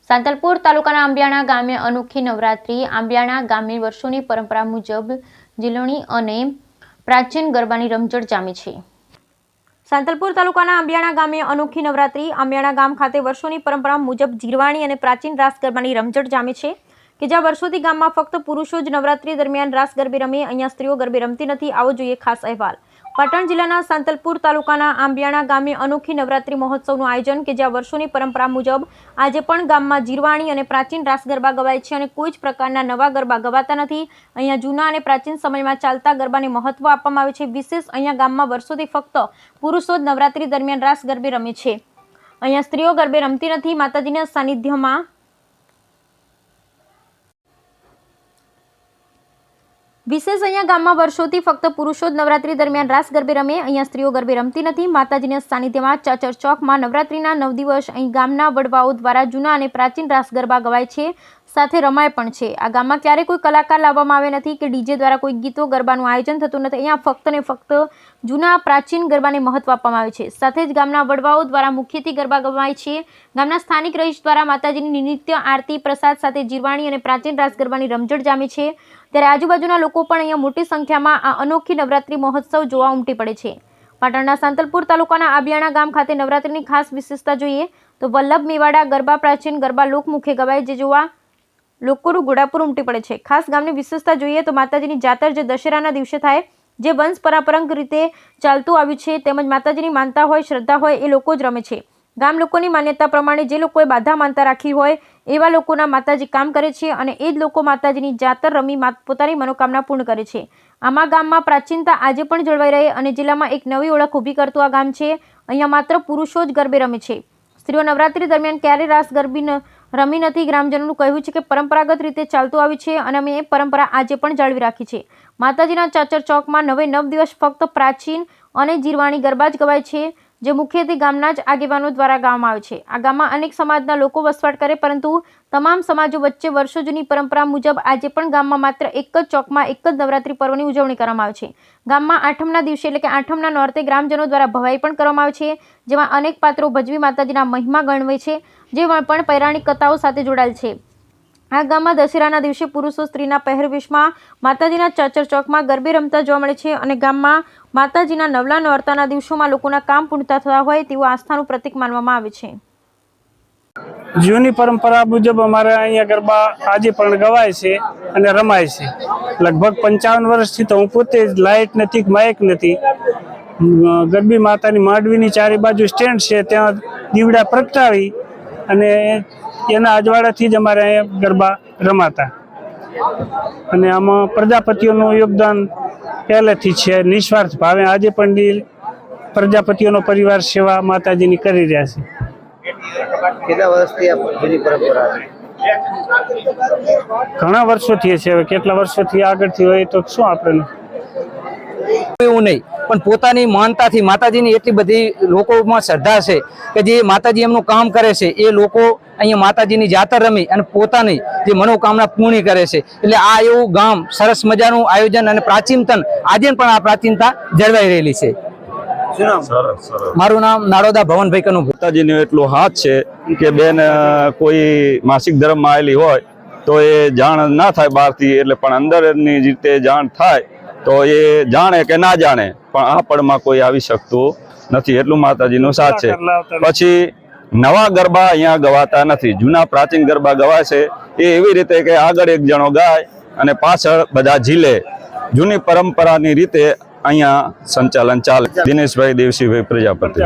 સાંતલપુર તાલુકાના આંબિયાણા ગામે અનોખી નવરાત્રી। આંબિયાણા ગામની વર્ષોની પરંપરા મુજબ ઝીલણી અને પ્રાચીન ગરબાની રમઝટ જામી છે। સાંતલપુર તાલુકાના આંબિયાણા ગામે અનોખી નવરાત્રી। આંબિયાણા ગામ ખાતે વર્ષોની પરંપરા મુજબ ઝીલવાણી અને પ્રાચીન રાસ ગરબાની રમઝટ જામી છે કે જ્યાં વર્ષોથી ગામમાં ફક્ત પુરુષો જ નવરાત્રી દરમિયાન રાસ ગરબે રમે, અહીંયા સ્ત્રીઓ ગરબે રમતી નથી। આવો જોઈએ ખાસ અહેવાલ। પાટણ જિલ્લાના સાંતલપુર તાલુકાના આંબિયાણા ગામે અનોખી નવરાત્રી મહોત્સવનું આયોજન કે જ્યાં વર્ષોની પરંપરા મુજબ આજે પણ ગામમાં ઝીલવાણી અને પ્રાચીન રાસ ગરબા ગવાય છે અને કોઈ જ પ્રકારના નવા ગરબા ગવાતા નથી। અહીંયા જૂના અને પ્રાચીન સમયમાં ચાલતા ગરબાને મહત્વ આપવામાં આવે છે। વિશેષ અહીંયા ગામમાં વર્ષોથી ફક્ત પુરુષો જ નવરાત્રી દરમિયાન રાસ ગરબે રમે છે, અહીંયા સ્ત્રીઓ ગરબે રમતી નથી। માતાજીના સાનિધ્યમાં વિશેષ અહીંયા ગામમાં વર્ષોથી ફક્ત પુરુષો જ નવરાત્રી દરમિયાન રાસ ગરબે રમે, અહીંયા સ્ત્રીઓ ગરબે રમતી નથી। માતાજીના સાનિધ્યમાં ચાચર ચોકમાં નવરાત્રીના 9 દિવસ અહીં ગામના વડવાઓ દ્વારા જૂના અને પ્રાચીન રાસ ગરબા ગવાય છે, સાથે રમાય પણ છે। આ ગામમાં ક્યારેય કોઈ કલાકાર લાવવામાં આવે નથી કે ડીજે દ્વારા કોઈ ગીતો ગરબાનું આયોજન થતું નથી। અહીંયા ફક્ત ને ફક્ત જૂના પ્રાચીન ગરબાને મહત્વ આપવામાં આવે છે, સાથે જ ગામના વડવાઓ દ્વારા મુખ્યથી ગરબા ગવાય છે। ગામના સ્થાનિક રહીશ દ્વારા માતાજીની નિત્ય આરતી પ્રસાદ સાથે ઝીલવાણી અને પ્રાચીન રાસ ગરબાની રમઝટ જામી છે। ત્યારે આજુબાજુના લોકો પણ અહીંયા મોટી સંખ્યામાં આ અનોખી નવરાત્રી મહોત્સવ જોવા ઉમટી પડે છે। પાટણના સાંતલપુર તાલુકાના આંબિયાણા ગામ ખાતે નવરાત્રીની ખાસ વિશેષતા જોઈએ તો વલ્લભ મેવાડા ગરબા પ્રાચીન ગરબા લોકમુખે ગવાય, જે જોવા લોકોનું ઘોડાપુર ઉમટી પડે છે। ખાસ ગામની વિશેષતા જોઈએ તો માતાજીની જાતર જે દશેરાના દિવસે થાય, જે વંશ પરંપરાગત રીતે ચાલતું આવ્યું છે, તેમજ માતાજીની માનતા હોય, શ્રદ્ધા હોય એ લોકો જ રમે છે। ગામ લોકોની માન્યતા પ્રમાણે જે લોકોએ બાધા માનતા રાખી હોય એવા લોકોના માતાજી કામ કરે છે અને એ જ લોકો માતાજીની જાતર રમી પોતાની મનોકામના પૂર્ણ કરે છે। આમાં ગામમાં પ્રાચીનતા આજે પણ જળવાઈ રહે અને જિલ્લામાં એક નવી ઓળખ ઊભી કરતું આ ગામ છે। અહીંયા માત્ર પુરુષો જ ગરબે રમે છે, સ્ત્રીઓ નવરાત્રી દરમિયાન ક્યારેય રાસ ગરબી રમી નથી। ગ્રામજનોનું કહેવું છે કે પરંપરાગત રીતે ચાલતું આવ્યું છે અને અમે એ પરંપરા આજે પણ જાળવી રાખી છે। માતાજીના ચાચર ચોકમાં 9 દિવસ ફક્ત પ્રાચીન અને ઝીલવાણી ગરબા જ ગવાય છે, જે મુખ્યત્વે ગામના જ આગેવાનો દ્વારા ગાવામાં આવે છે। આ ગામમાં અનેક સમાજના લોકો વસવાટ કરે, પરંતુ તમામ સમાજો વચ્ચે વર્ષો જૂની પરંપરા મુજબ આજે પણ ગામમાં માત્ર એક જ ચોકમાં એક જ નવરાત્રી પર્વની ઉજવણી કરવામાં આવે છે। ગામમાં આઠમના દિવસે એટલે કે આઠમના નોરતે ગ્રામજનો દ્વારા ભવાઈ પણ કરવામાં આવે છે, જેમાં અનેક પાત્રો ભજવી માતાજીના મહિમા ગણવે છે, જે પણ પૌરાણિક કથાઓ સાથે જોડાયેલ છે। આ ગામમાં દશેરાના દિવસે પુરુષો સ્ત્રીના પહેરવેશમાં માતાજીના ચાચર ચોકમાં ગરબે રમતા જોવા મળે છે અને ગામમાં માતાજીના નવલા નોરતાના દિવસોમાં લોકોના કામ પૂર્ણ થતા હોય તેવું આસ્થાનું પ્રતીક માનવામાં આવે છે। જૂની પરંપરા મુજબ અમારે અહીંયા ગરબા આજે પણ ગવાય છે અને રમાય છે। લગભગ 55 વર્ષથી તો હું પોતે જ લાઇટ નથી, માઇક નથી, ગરબી માતાની માંડવીની ચારે બાજુ સ્ટેન્ડ છે, ત્યાં દીવડા પ્રગટાવી અને એના અજવાળાથી જ અમારે અહીંયા ગરબા રમાતા અને આમાં પ્રજાપતિઓનું યોગદાન પહેલેથી છે, નિસ્વાર્થ ભાવે આજે પણ પ્રજાપતિઓનો પરિવાર સેવા માતાજીની કરી રહ્યા છે। કેટલા વર્ષથી આ જૂની પરંપરા છે? ઘણા વર્ષોથી છે, હવે કેટલા વર્ષોથી આગળથી હોય તો શું આપણે એવું નહીં, પણ પોતાની માનતાથી માતાજીની એટલી બધી લોકોમાં શ્રદ્ધા છે કે જે માતાજી એમનું કામ કરે છે એ લોકો અહીંયા માતાજીની જાતર રમી અને પોતાની જે મનોકામના પૂર્ણ કરે છે। એટલે આ એવું ગામ સરસ મજાનું આયોજન અને પ્રાચીનતન આજે પણ આ પ્રાચીનતા જળવાઈ રહેલી છે। મારું નામ નારોદા ભવનભાઈ કનુ। માતાજીનો એટલો હાથ છે કે બેન કોઈ માસિક ધર્મમાં આવેલી હોય તો એ જાણ ના થાય બહારથી, એટલે પણ અંદરની રીતે જાણ થાય તો એ જાણે કે ના જાણે, પણ આ પળમાં કોઈ આવી શકતું નથી, એટલું માતાજીનો સાથ છે। પછી નવા ગરબા અહીંયા ગવાતા નથી, જૂના પ્રાચીન ગરબા ગવાય છે એ એવી રીતે કે આગળ એક જણો ગાય અને પાછળ બધા ઝીલે, જૂની પરંપરાની રીતે અહીંયા સંચાલન ચાલે। દિનેશભાઈ દેવસીભાઈ પ્રજાપતિ।